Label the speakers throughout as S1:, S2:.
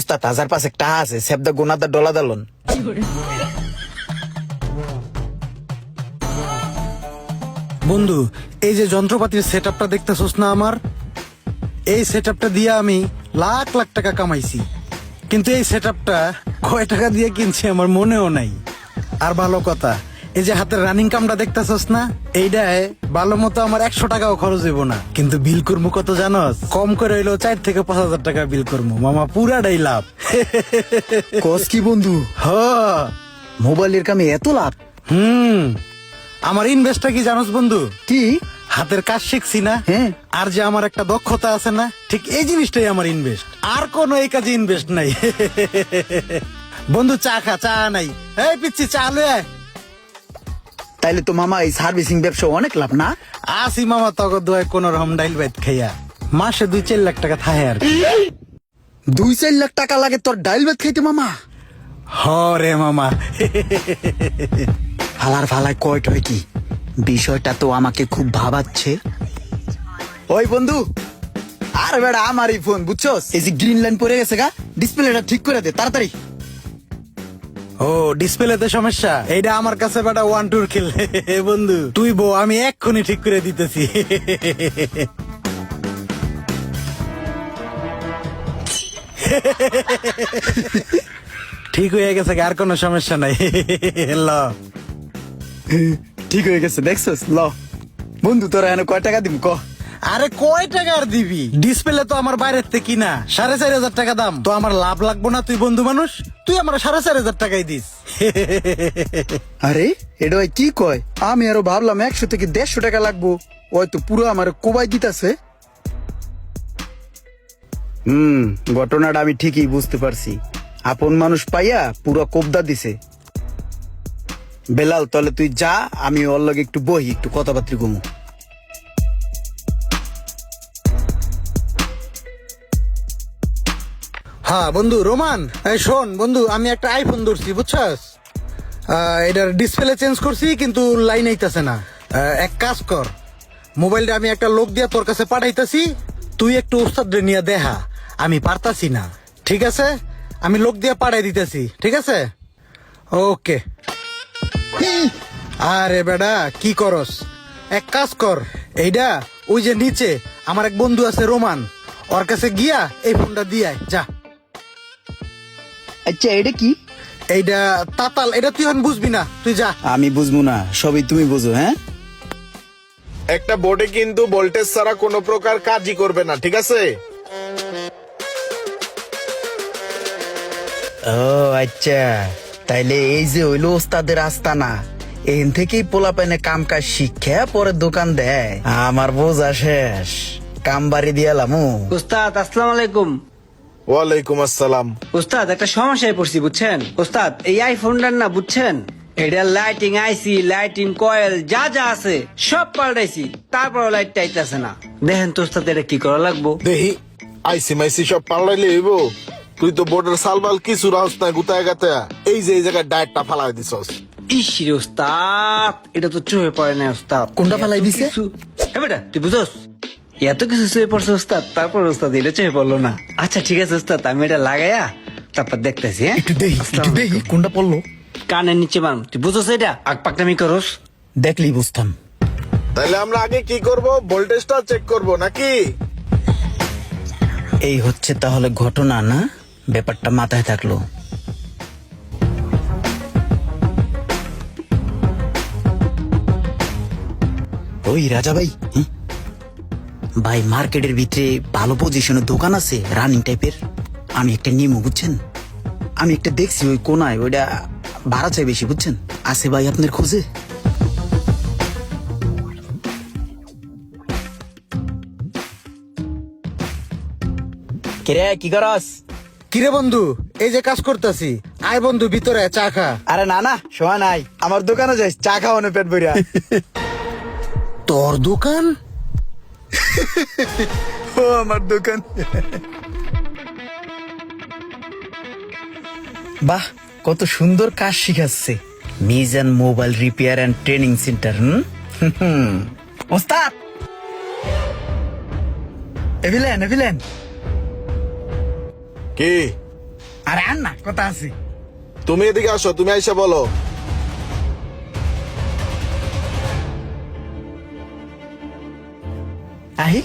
S1: ওস্তাদ 1005 টাকা আছে সেবদা গোনাদা ডলা দালন।
S2: বন্ধু, এই যে যন্ত্রপাতির সেটআপটা দেখতেছস না আমার, এই সেটআপটা দিয়ে আমি লাখ লাখ টাকা কামাইছি, কিন্তু এই সেটআপটা কয় টাকা দিয়ে কিনছি আমার মনেও নাই। আর ভালো কথা, এই যে হাতের রানিং কামটা দেখতেছস না, এইটায় ভালো মতো আমার 100 টাকাও খরচ হইব না, কিন্তু বিল করবো কত জানস? কম করে হইলো 4 থেকে 5,000 টাকা বিল করবো মামা, পুরাটাই লাভ।
S1: কস কি বন্ধু,
S2: হ,
S1: মোবাইলের কামে এত লাভ?
S2: আমার ইনভেস্টটা কি জানোস বন্ধু?
S1: কি?
S2: হাতের কাজ শিখছি না,
S1: হ্যাঁ।
S2: আর যে আমার একটা দক্ষতা আছে না, ঠিক এই জিনিসটাই আমার ইনভেস্ট, আর কোনো এই কাজে ইনভেস্ট নাই। বন্ধু চা খা, চা নাই, এই পিচ্ছি চা লয়ে আয়।
S1: তাইলে তো মামা এই সার্ভিসিং ব্যবসা অনেক লাভ না?
S2: আসি মামা তক দোয় কোন রকম ডাইল ভাত খাইয়া, মাসে 2-4 লাখ টাকা থাহে আর কি।
S1: 2-4 লাখ টাকা লাগে তোর ডাইল ভাত খাইতে মামা?
S2: হ রে মামা।
S1: ফালার ফালায় কয় টয় কি, বিষয়টা তো আমাকে খুব ভাবাচ্ছে। ওই বন্ধু, আর বেড়া আমারই ফোন বুঝছস, এই যে গ্রিন লাইন পড়ে গেছে গা, ডিসপ্লেটা ঠিক করে দে তাড়াতাড়ি।
S2: ও ডিসপ্লেতে সমস্যা, এইটা আমার কাছে বেটা 1-2 খেল। বন্ধু তুই বউ, আমি এক্ষুনি ঠিক করে দিতেছি। ঠিক হয়ে গেছে, আর কোনো সমস্যা নাই। ল,
S1: ঠিক হয়ে গেছে দেখছস? ল বন্ধু, তোরা এনে কয় টাকা দিম ক?
S2: আরে কয় টাকা আর দিবি? ডিসপ্লে তো আমার বাইরের থেকে কিনা, 4,500 টাকা দাম, তো আমার লাভ লাগবো না? তুই বন্ধু মানুষ, তুই আমার 4,500 টাকাই দিস।
S1: আরে এটা ওই কি কয়, আমি আরো ভাবলাম 100 থেকে 150 টাকা লাগবো, ওই তো পুরো আমার কোবাই দিতাছে। ঘটনাটা আমি ঠিকই বুঝতে পারছি, আপন মানুষ পাইয়া পুরো কোবদা দিছে। বেলাল তাহলে তুই যা, আমি ওর লগে একটু বহি, একটু কথাবার্তা কমু।
S2: হ্যাঁ বন্ধু রোমান, এই শোন বন্ধু, আমি একটা আইফোন ধরছি বুঝছস, এটার ডিসপ্লে চেঞ্জ করছি কিন্তু লাইন আইতাছে না। এক কাজ কর, মোবাইলটা আমি একটা লোক দিয়া তোর কাছে পাঠাইতাছি, তুই একটু ওস্তাদ নিয়ে দেখা, আমি পারতাছি না। ঠিক আছে, আমি লোক দিয়া পাঠাই দিতেছি, ঠিক আছে? ওকে। আরে বেডা কি করস, এক কাজ কর, এইটা ওই যে নিচে আমার এক বন্ধু আছে রোমান, ওর কাছে গিয়া এই ফোনটা দিয়ে যা।
S1: আচ্ছা এটা কি?
S2: এইটা তাতাল, এটা তুই এখন বুঝবি না, তুই যা।
S1: আমি বুঝবো না, সবই তুমি বুঝো। হ্যাঁ,
S3: একটা বোর্ডে কিন্তু ভোল্টেজ ছাড়া কোনো প্রকার কাজই করবে না, ঠিক আছে?
S1: ও আচ্ছা, তাইলে এই যে হইলো ওস্তাদের আস্তানা, এখান থেকেই পোলা পাইনে কাম কাজ শিক্ষা পরে দোকান দেয়। আমার বোঝা শেষ, কাম বাড়ি দিয়ালাম।
S4: উস্তাদ আসসালামু আলাইকুম।
S3: ওয়ালাইকুম আসসালাম।
S4: উস্তাদ একটা সমস্যায় পড়ছি বুঝছেন উস্তাদ, এই আইফোনটার না বুঝছেন, এটা লাইটিং আইসি, লাইটিং কয়েল যা যা আছে সব পাল্টাইছি, তারপর লাইট আইতাছে না। দেখেন তো উস্তাদ, এটা কি করা লাগবো?
S3: দেখি আইসি মাইসি সব পাল্টাইলে হইব? তুই তো বোর্ডের সালবাল কিছু রাহস না, গুতায় গাতে এই যে এই জায়গায় ডায়েটটা ফালাই দিছস।
S4: ইস রে উস্তাদ, এটা তো চোখে পড়ে না উস্তাদ।
S1: কোনটা ফালাই দিছে?
S4: হ্যাঁ বেটা তুই বুঝোস, এত কিছু চোখে পড়ছে উস্তাদ, তারপর উস্তাদ এটা চোখে পড়লো না। আচ্ছা ঠিক আছে উস্তাদ, আমি এটা লাগাইয়া তারপর দেখতেছি। হ্যাঁ
S1: একটু দেখি,
S4: আসসালামু আলাইকুম।
S1: কোনটা পড়লো।
S4: কানের নিচে মার, তুই বুঝোস এটা আগ পাকনামি করস।
S1: দেখলেই বুঝতাম।
S3: তাহলে আমরা আগে কি করব? ভোল্টেজটা চেক করব নাকি?
S1: এই হচ্ছে তাহলে ঘটনা না? ব্যাপারটা মাথায় থাকলো। ওই রাজা ভাই, ভাই মার্কেটের ভিতরে ভালো পজিশনের দোকান আছে রানিং টাইপের, আমি একটা নিমু বুঝছেন, আমি একটা দেখছি ওই কোনায়, ওইটা ভাড়া চাই বেশি বুঝছেন, আছে ভাই আপনার খোঁজে? কিরে কি করস?
S2: কিরে বন্ধু, এই যে কাজ করতেছি, আয় বন্ধু ভিতরে চা খা।
S1: আরে না না, সময় নাই, আমার দোকানে যাই চা খাওয়ানো পেট ভরিয়া।
S2: তোর দোকান?
S1: ও আমার দোকান। বাহ, কত সুন্দর কাজ শিখাচ্ছে, Mizan mobile repair and training centre. ওস্তাদ এভিলেন, এভিলেন
S3: কি
S2: আরে আন না, কথা আছে।
S3: তুমি এদিকে আসো, তুমি আইসা বলো।
S1: আহি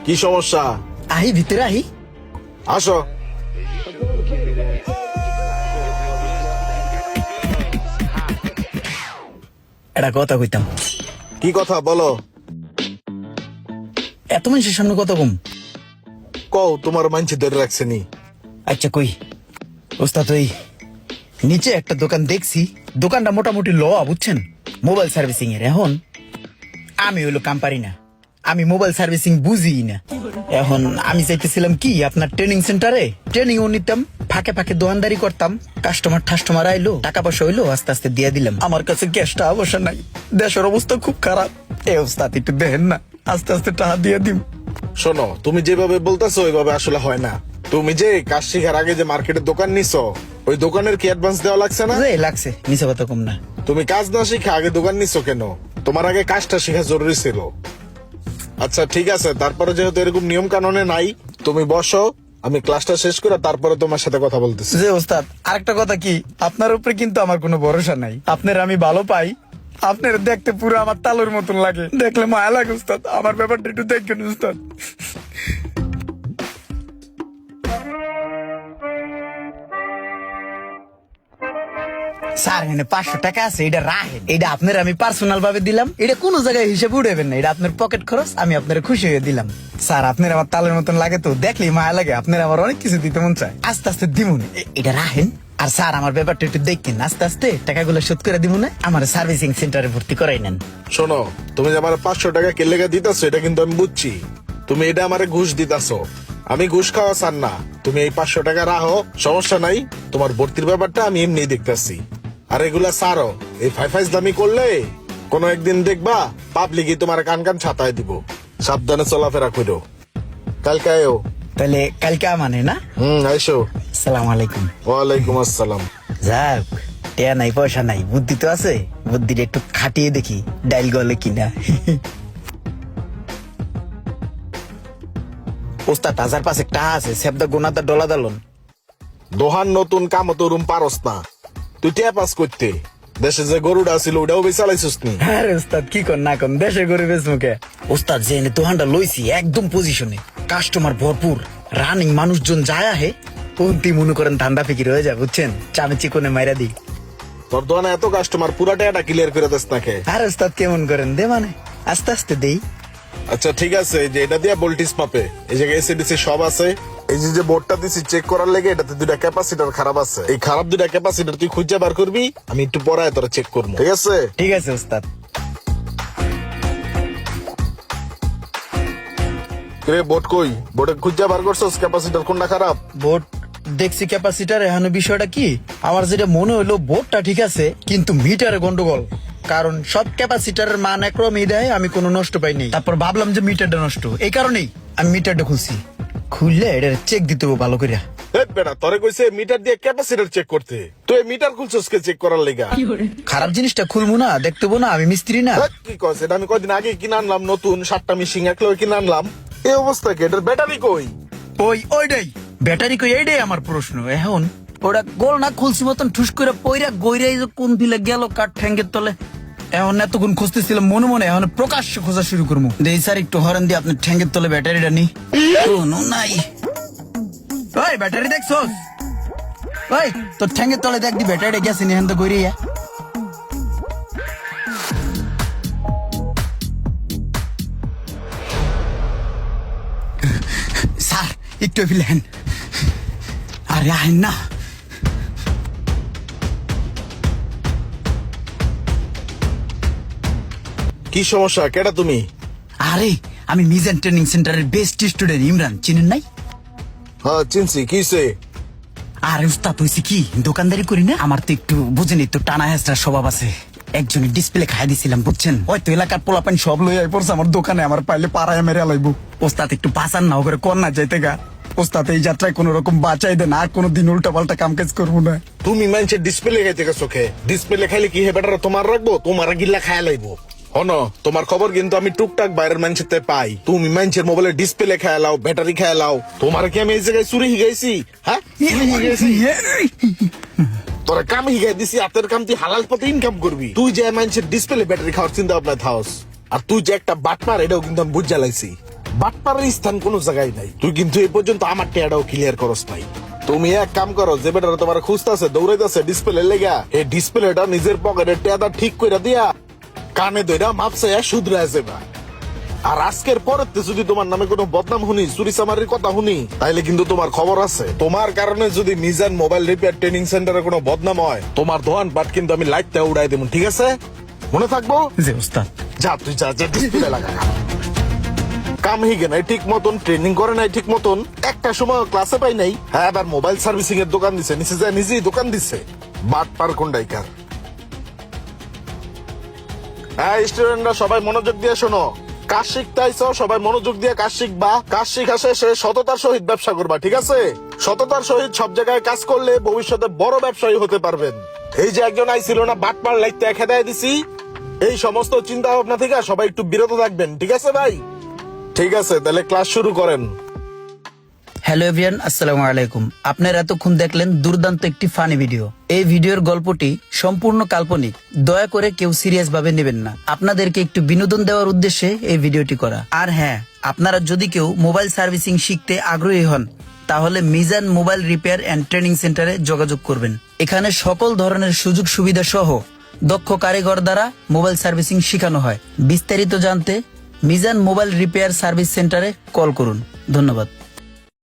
S3: কি সমস্যা?
S1: আহি ভিতরে আহি।
S3: আসো।
S1: একটা কথা কইতাম।
S3: কি কথা বলো?
S1: এত মানুষের সামনে কত কম।
S3: কও, তোমার মানছি ধরে রাখছে নি।
S1: আচ্ছা কই ওস্তাদ, ওই নিচে একটা দোকান দেখছি, দোকানটা মোটামুটি লওয়া, বুঝছেন, মোবাইল সার্ভিসিং এর। এখন আমি হইলো কাম পারি না, আমি মোবাইল সার্ভিসিং বুঝি না। এখন আমি চাইতেছিলাম কি আপনার ট্রেনিং সেন্টারে ট্রেনিং ও নিতাম, ফাঁকে ফাঁকে দোকানদারি করতাম, কাস্টমার আইলো, টাকা পয়সা হইলো, আস্তে আস্তে দিয়ে দিলাম। আমার কাছে ক্যাশটা অবশ্য নাই, দেশের অবস্থা খুব খারাপ। এ ওস্তাদ একটু দেখেন না, আস্তে আস্তে টাকা দিয়ে দিম।
S3: শোনো, তুমি যেভাবে বলতেছো ওইভাবে আসলে হয় না। তুমি যে কাজ শিখার আগে যে মার্কেটের দোকান নিছো, ওই দোকানের কি অ্যাডভান্স দেওয়া লাগছে না?
S1: এই লাগছে, নিচে কথা কম না।
S3: তুমি কাজ না শিখে আগে দোকান নিছো কেন? তোমার আগে কাজটা শেখা জরুরি ছিল। আচ্ছা ঠিক আছে, তারপরে যেহেতু এরকম নিয়ম কানুনে নাই, তুমি বসো, আমি ক্লাসটা শেষ করে তারপরে তোমার সাথে কথা বলতেছি।
S1: যে ওস্তাদ আরেকটা কথা কি, আপনার উপরে কিন্তু আমার কোনো ভরসা নাই। আপনার আমি ভালো পাই, আপনার দেখতে পুরো আমার তালুর মতন লাগে, দেখলে মায়া লাগে উস্তাদ। আমার ব্যাপারটা একটু দেখবেন উস্তাদ। স্যার এখানে 500 টাকা আছে, এটা রাখেন, এটা আপনার আমি পার্সোনাল ভাবে দিলাম, এটা কোনো জায়গায় হিসেবে উঠাবেন না, এটা আপনার পকেট খরচ, আমি আপনার খুশি হয়ে দিলাম। স্যার আপনার আমার তালের মতন লাগে তো, দেখলেই মায়া লাগে, আপনার আমার অনেক কিছু দিতে মন চায়, আস্তে আস্তে দিমুন, এটা রাখেন। আর স্যার আমার ব্যাপারটা একটু দেখেন, আস্তে আস্তে টাকাগুলো শোধ করে দিব না, আমার সার্ভিসিং সেন্টারে ভর্তি করাই নেন।
S3: শোনো, তুমি যে আমার 500 টাকা কে লেগে দিতেছো এটা কিন্তু আমি বুঝছি। তুমি এটা আমারে ঘুষ দিতেছো, আমি ঘুষ খাওয়া চান না। তুমি এই 500 টাকা রাখো, সমস্যা নাই। তোমার ভর্তির ব্যাপারটা আমি এমনি দেখতেছি। আর এগুলা সারো, এই ফাইফাইজ দামি করলে কোনো একদিন দেখবা পাবলিকই তোমার কান কান ছাতায় দিব। সাবধানে চলাফেরা করো। কালকে আয়ো।
S1: তাহলে কালকে মানে না?
S3: আইসো।
S1: আসসালামু আলাইকুম।
S3: ওয়ালাইকুম আসসালাম।
S1: যাক, টেয়া নাই পয়সা নাই, বুদ্ধি তো আছে, বুদ্ধিটা একটু খাটিয়ে দেখি ডাইল গলে কিনা। ওস্তাদ 1000 একটা আছে, সেবদা গোনাদা ডলা দালন।
S3: দোহান নতুন কাম তরুম পারস না, তুই টিয়া পাস করতে। দেশে যে গরুটা ছিল ওটাও বেচালাইছিস নি।
S1: আরে ওস্তাদ কি কর না কর, দেশের গরিবের মুখে। ওস্তাদ যে দোহানটা লইছি একদম পজিশনে, কাস্টমার ভরপুর, রানিং মানুষজন যায় আহে, কোনটি মনে করেন ধান্দা ফিকির হয়ে যায়, বুঝছেন, চামে চিকনে মাইরা দিই।
S3: তোর দোকানে এত কাস্টমার, পুরাটা এটা ক্লিয়ার করে দিস নাকি?
S1: আর ওস্তাদ কেমন করেন দে মানে, আস্তে আস্তে দেই।
S3: আচ্ছা ঠিক আছে, যে এটা দিয়া ভোল্টেজ মাপে, এই জায়গায় এসিডিসি সব আছে। এই যে বোর্ডটা দিছি চেক করার লেগে, এটাতে দুইটা ক্যাপাসিটার খারাপ আছে। এই খারাপ দুইটা ক্যাপাসিটার তুই খুঁজে বার করবি, আমি একটু পরে তোরা চেক করবো, ঠিক আছে?
S1: ঠিক আছে ওস্তাদ।
S3: রে বোর্ড কই? বোর্ডে খুঁজে বার করছস ক্যাপাসিটার কোনটা খারাপ?
S1: বোর্ড দেখছি ক্যাপাসিটার, এখন বিষয়টা কি, আমার যেটা মনে হইলো বোর্ডটা ঠিক আছে কিন্তু মিটারে গন্ডগোল, কারণ সব ক্যাপাসিটারের মান একরকমই দেয়, আমি কোনো নষ্ট পাইনি। তারপর ভাবলাম যে মিটারটা নষ্ট, এই কারণেই আমি মিটারটা খুলছি, খুললে এটা চেক দিতে হবে ভালো করে।
S3: বেটা তোরে কইছে মিটার দিয়ে ক্যাপাসিটার চেক করতে, তুই মিটার খুলছস কে চেক করার লেগা?
S1: খারাপ জিনিসটা খুলবো না, দেখতে না, আমি মিস্ত্রি না।
S3: কি কস? এটা আমি কয়দিন আগে কিনে আনলাম, নতুন 7টা মেশিন একলগে কিনে আনলাম। এই অবস্থা কি? এটার ব্যাটারি কই?
S1: ওইটাই ব্যাটারি কই, এইটাই আমার প্রশ্ন। এখন ওটা গোল না খুলছি মতন ঠুস করে পইরা গইরা কোন দিলে গেল কাঠ ঠ্যাঙ্গের তলে। এখন এতক্ষণ খুঁজতেছিলাম মনে মনে, এখন প্রকাশ্যে খোঁজা শুরু করবো। দেই স্যার একটু হরেন দিয়ে আপনার ঠ্যাঙ্গের তলে ব্যাটারিটা নি। কোনো নাই। ওই ব্যাটারি দেখছস? ওই তোর ঠ্যাঙ্গের তলে দেখ দি ব্যাটারিটা গেছে নি, এখন তো গইরিয়া। স্যার একটু ফিলেন, আরে আহেন না।
S3: কি সমস্যা? কেডা তুমি?
S1: আরে আমি মিজান ট্রেনিং সেন্টারের বেস্ট স্টুডেন্ট ইমরান, চিনেন নাই?
S3: হ্যাঁ চিনছি, কিছে?
S1: আরে উস্তাদ হইছে কি, দোকানদারি করি না, আমার তো একটু বুঝেন একটু টানা হেঁচড়ার স্বভাব আছে। একজনের ডিসপ্লে খাই দিছিলাম, বুঝছেন, হয়তো এলাকার পোলাপান সব লই আই পড়ছে আমার দোকানে, আমার পাইলে পাড়ায় মেরে লাইব। ওস্তাদ একটু পাচার না করে কর না যাইতে গা। ওস্তাদ এই যাত্রায় কোন রকম বাঁচাই দেন, আর কোনোদিন উল্টা পাল্টা কাম কাজ করবো না।
S3: তুমি মানুষের ডিসপ্লে খাইতে গেছো কে? ডিসপ্লে খাইলে কি হে বেটারা তোমার রাখবো? তোমার গিল্লা খায়া লাইবো। হনো তোমার খবর কিন্তু আমি টুকটাক বাইরের মানুষের থেকে পাই। তুমি মানুষের মোবাইলের ডিসপ্লে খেয়ালাও, ব্যাটারি খেয়ালাও। তোমার কি আমি এই জায়গায় চুরি হিগাইছি? হ্যাঁ চুরি হিগাইছি? তোরা কাম হিগাই দিছি, হাতের কাম তুই হালাল পথে ইনকাম করবি। তুই যে মানুষের ডিসপ্লে ব্যাটারি খাওয়ার চিন্তা ভাবনা থাকস, আর তুই যে একটা বাটপার এটাও কিন্তু আমি বুঝ জ্বালাইছি। বাটপারের স্থান কোনো জায়গায় নাই। তুই কিন্তু এই পর্যন্ত আমার টেয়াটাও ক্লিয়ার করস নাই। তুমি এক কাম করো, যে বেটারা তোমার খুঁজতেছে দৌড়াইতেছে ডিসপ্লে লেগা, এই ডিসপ্লেটা নিজের পকেটে টেয়াটা ঠিক করে দিয়া কানে দইরা মাপছে শুধরায় যাবা। আর আজকের পরেতে যদি তোমার নামে কোনো বদনাম শুনি, চুরি চামারির কথা শুনি, তাইলে কিন্তু তোমার খবর আছে। তোমার কারণে যদি মিজান মোবাইল রিপেয়ার ট্রেনিং সেন্টারে কোনো বদনাম হয়, তোমার দোকান পাট কিন্তু আমি লাইটটা উড়াই দেবো, ঠিক আছে? মনে থাকবো?
S1: জি ওস্তাদ।
S3: যা তুই যা, যা ডিসপ্লে লাগা। কাম হিগে নাই ঠিক মতন, ট্রেনিং করে নাই ঠিক মতন, একটা সময় ক্লাসে পাই নাই। হ্যাঁ, আবার মোবাইল সার্ভিসিং এর দোকান দিছে, নিচে যায় নিজেই দোকান দিছে। বাট পার কোন্ডাইকার। হ্যাঁ স্টুডেন্টরা সবাই মনোযোগ দিয়ে শোনো। কাজ শিখতে আইছো, সবাই মনোযোগ দিয়ে কাজ শিখবা। কাজ শিখা শেষে সততার সহিত ব্যবসা করবা, ঠিক আছে? সততার সহিত সব জায়গায় কাজ করলে ভবিষ্যতে বড় ব্যবসায়ী হতে পারবেন। এই যে একজন আইছিল না বাটপার লাইটটা খেদায় দিছি, এই সমস্ত চিন্তা ভাবনা থেকে সবাই একটু বিরত থাকবেন, ঠিক আছে ভাই? ঠিক আছে, তাহলে ক্লাস শুরু করেন।
S1: হ্যালো এভরিওয়ান, আসসালামু আলাইকুম। আপনারা এতক্ষণ দেখলেন দুর্দান্ত একটি ফানি ভিডিও। এই ভিডিওর গল্পটি সম্পূর্ণ কাল্পনিক, দয়া করে কেউ সিরিয়াস ভাবে নেবেন না। আপনাদেরকে একটু বিনোদন দেওয়ার উদ্দেশ্যে এই ভিডিওটি করা। আর হ্যাঁ, আপনারা যদি কেউ মোবাইল সার্ভিসিং শিখতে আগ্রহী হন, তাহলে Mizan mobile repair and training সেন্টারে যোগাযোগ করবেন। এখানে সকল ধরনের সুযোগ সুবিধা সহ দক্ষ কারিগর দ্বারা মোবাইল সার্ভিসিং শেখানো হয়। বিস্তারিত জানতে মিজান মোবাইল রিপেয়ার সার্ভিস সেন্টারে কল করুন। ধন্যবাদ।